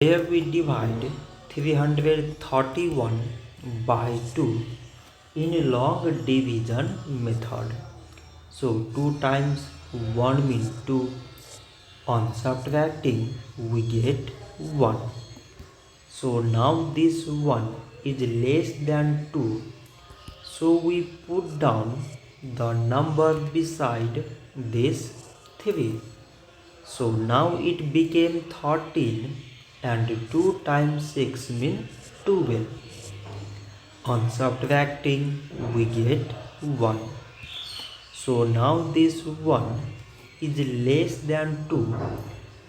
Here we divide 331 by 2 in long division method. So 2 times 1 means 2. On subtracting we get 1. So now this 1 is less than 2. So we put down the number beside this 3. So now it became 13 and 2 times 6 means 12. On subtracting we get 1. So now this 1 is less than 2.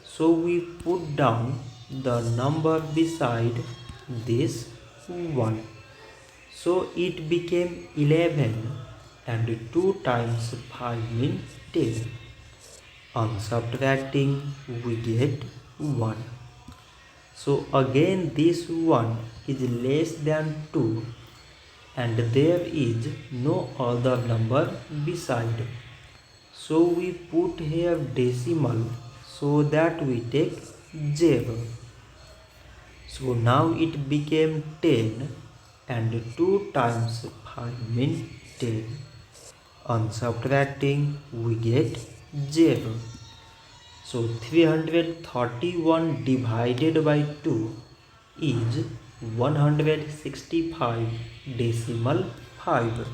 So we put down the number beside this 1. So it became 11 and 2 times 5 means 10. On subtracting we get 1. So again this 1 is less than 2 and there is no other number beside. So we put here decimal so that we take 0. So now it became 10 and 2 times 5 means 10. On subtracting we get 0. So 331 divided by 2 is 165 decimal 5.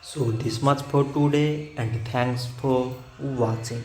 So this much for today and thanks for watching.